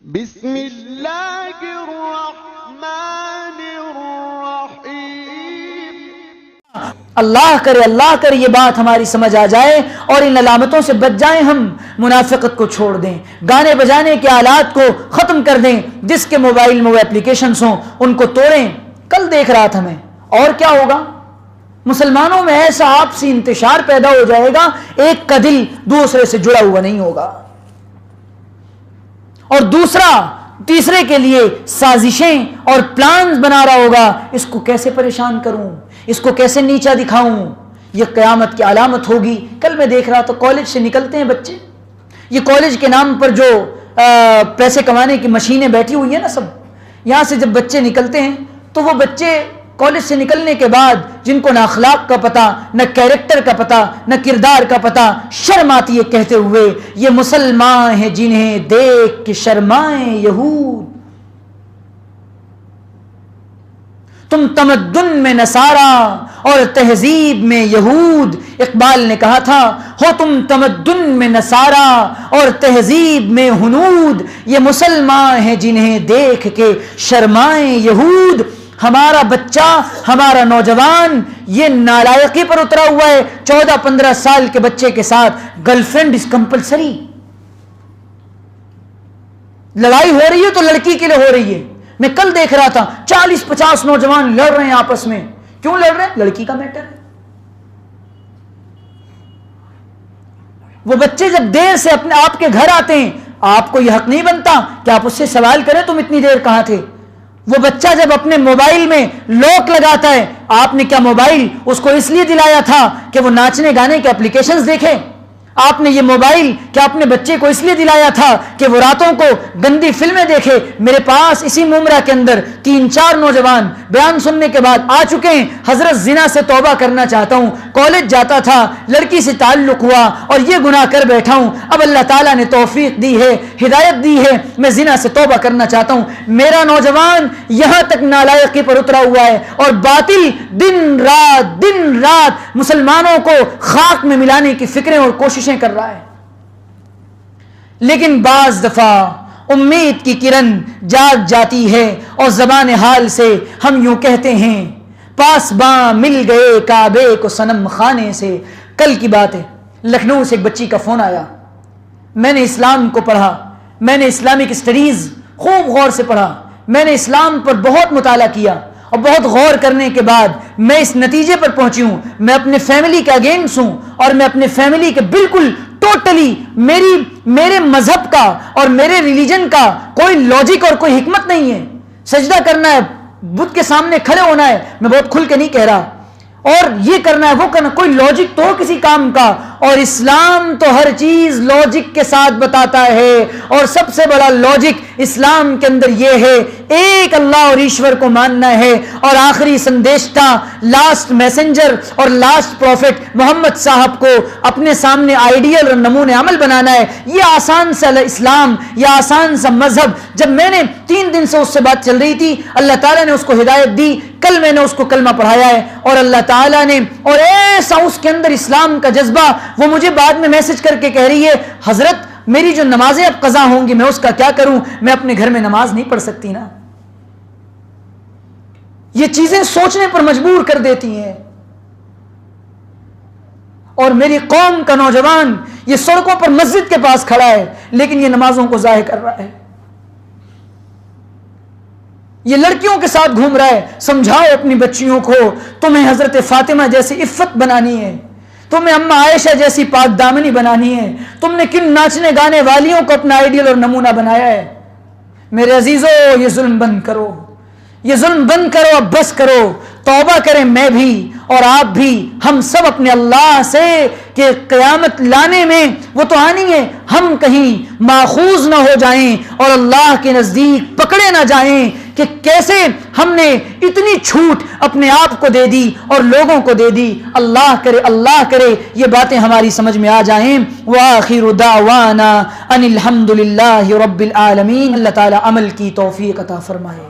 بسم اللہ الرحمن الرحیم۔ اللہ کرے یہ بات ہماری سمجھ آ جائے اور ان علامتوں سے بچ جائیں، ہم منافقت کو چھوڑ دیں، گانے بجانے کے آلات کو ختم کر دیں، جس کے موبائل میں وہ اپلیکیشنز ہوں ان کو توڑیں۔ کل دیکھ رہا تھا میں، اور کیا ہوگا، مسلمانوں میں ایسا آپسی انتشار پیدا ہو جائے گا، ایک کا دل دوسرے سے جڑا ہوا نہیں ہوگا، اور دوسرا تیسرے کے لیے سازشیں اور پلانز بنا رہا ہوگا، اس کو کیسے پریشان کروں، اس کو کیسے نیچا دکھاؤں۔ یہ قیامت کی علامت ہوگی۔ کل میں دیکھ رہا تو کالج سے نکلتے ہیں بچے، یہ کالج کے نام پر جو پیسے کمانے کی مشینیں بیٹھی ہوئی ہیں نا، سب یہاں سے جب بچے نکلتے ہیں تو وہ بچے کالج سے نکلنے کے بعد جن کو نہ اخلاق کا پتہ، نہ کیریکٹر کا پتہ، نہ کردار کا پتہ، شرم آتی ہے کہتے ہوئے یہ مسلمان ہیں جنہیں دیکھ کے شرمائیں یہود۔ تم تمدن میں نصارا اور تہذیب میں یہود، اقبال نے کہا تھا، ہو تم تمدن میں نصارا اور تہذیب میں ہنود، یہ مسلمان ہیں جنہیں دیکھ کے شرمائیں یہود۔ ہمارا بچہ، ہمارا نوجوان یہ نالائقی پر اترا ہوا ہے، 14-15 سال کے بچے کے ساتھ گرل فرینڈ از کمپلسری۔ لڑائی ہو رہی ہے تو لڑکی کے لیے ہو رہی ہے۔ میں کل دیکھ رہا تھا 40-50 نوجوان لڑ رہے ہیں آپس میں، کیوں لڑ رہے ہیں؟ لڑکی کا میٹر ہے۔ وہ بچے جب دیر سے اپنے آپ کے گھر آتے ہیں، آپ کو یہ حق نہیں بنتا کہ آپ اس سے سوال کریں تم اتنی دیر کہاں تھے۔ وہ بچہ جب اپنے موبائل میں لاک لگاتا ہے، آپ نے کیا موبائل اس کو اس لیے دلایا تھا کہ وہ ناچنے گانے کے اپلیکیشنز دیکھے؟ آپ نے یہ موبائل کیا اپنے بچے کو اس لیے دلایا تھا کہ وہ راتوں کو گندی فلمیں دیکھے؟ میرے پاس اسی ممرہ کے اندر 3-4 نوجوان بیان سننے کے بعد آ چکے ہیں، حضرت زنا سے توبہ کرنا چاہتا ہوں، کالج جاتا تھا، لڑکی سے تعلق ہوا اور یہ گناہ کر بیٹھا ہوں، اب اللہ تعالیٰ نے توفیق دی ہے، ہدایت دی ہے، میں زنا سے توبہ کرنا چاہتا ہوں۔ میرا نوجوان یہاں تک نالائقی پر اترا ہوا ہے اور باطل دن رات مسلمانوں کو خاک میں ملانے کی فکریں اور کوششیں کر رہا ہے۔ لیکن بعض دفعہ امید کی کرن جاگ جاتی ہے اور زبان حال سے ہم یوں کہتے ہیں، پاس باں مل گئے کعبے کو صنم خانے سے۔ کل کی بات ہے، لکھنؤ سے ایک بچی کا فون آیا، میں نے اسلام کو پڑھا، میں نے اسلامک اسٹڈیز خوب غور سے پڑھا، میں نے اسلام پر بہت مطالعہ کیا اور بہت غور کرنے کے بعد میں اس نتیجے پر پہنچی ہوں، میں اپنے فیملی کے اگینسٹ ہوں اور میں اپنے فیملی کے بالکل ٹوٹلی میرے مذہب کا اور میرے ریلیجن کا کوئی لاجک اور کوئی حکمت نہیں ہے۔ سجدہ کرنا ہے، بت کے سامنے کھڑے ہونا ہے، میں بہت کھل کے نہیں کہہ رہا، اور یہ کرنا ہے وہ کرنا، کوئی لاجک تو ہو کسی کام کا، اور اسلام تو ہر چیز لاجک کے ساتھ بتاتا ہے، اور سب سے بڑا لاجک اسلام کے اندر یہ ہے ایک اللہ اور ایشور کو ماننا ہے، اور آخری سندیشتا، لاسٹ میسنجر اور لاسٹ پروفٹ محمد صاحب کو اپنے سامنے آئیڈیل اور نمونے عمل بنانا ہے۔ یہ آسان سا اسلام، یہ آسان سا مذہب، جب میں نے 3 دن سے اس سے بات چل رہی تھی، اللہ تعالیٰ نے اس کو ہدایت دی، کل میں نے اس کو کلمہ پڑھایا ہے، اور اللہ تعالیٰ نے اور ایسا اس کے اندر اسلام کا جذبہ، وہ مجھے بعد میں میسج کر کے کہہ رہی ہے، حضرت میری جو نمازیں اب قضا ہوں گی میں اس کا کیا کروں، میں اپنے گھر میں نماز نہیں پڑھ سکتی نا۔ یہ چیزیں سوچنے پر مجبور کر دیتی ہیں۔ اور میری قوم کا نوجوان یہ سڑکوں پر مسجد کے پاس کھڑا ہے لیکن یہ نمازوں کو ضائع کر رہا ہے، یہ لڑکیوں کے ساتھ گھوم رہا ہے۔ سمجھاؤ اپنی بچیوں کو، تمہیں حضرت فاطمہ جیسی عفت بنانی ہے، تمہیں اما عائشہ جیسی پاک دامنی بنانی ہے، تم نے کن ناچنے گانے والیوں کو اپنا آئیڈیل اور نمونہ بنایا ہے؟ میرے عزیزو، یہ ظلم بند کرو، یہ ظلم بند کرو، اب بس کرو، توبہ کریں، میں بھی اور آپ بھی، ہم سب اپنے اللہ سے کہ قیامت لانے میں وہ تو آنی ہے، ہم کہیں ماخوذ نہ ہو جائیں اور اللہ کے نزدیک پکڑے نہ جائیں کہ کیسے ہم نے اتنی چھوٹ اپنے آپ کو دے دی اور لوگوں کو دے دی۔ اللہ کرے یہ باتیں ہماری سمجھ میں آ جائیں۔ وآخر دعوانا ان الحمد للہ رب العالمین۔ اللہ تعالی عمل کی توفیق عطا فرمائے۔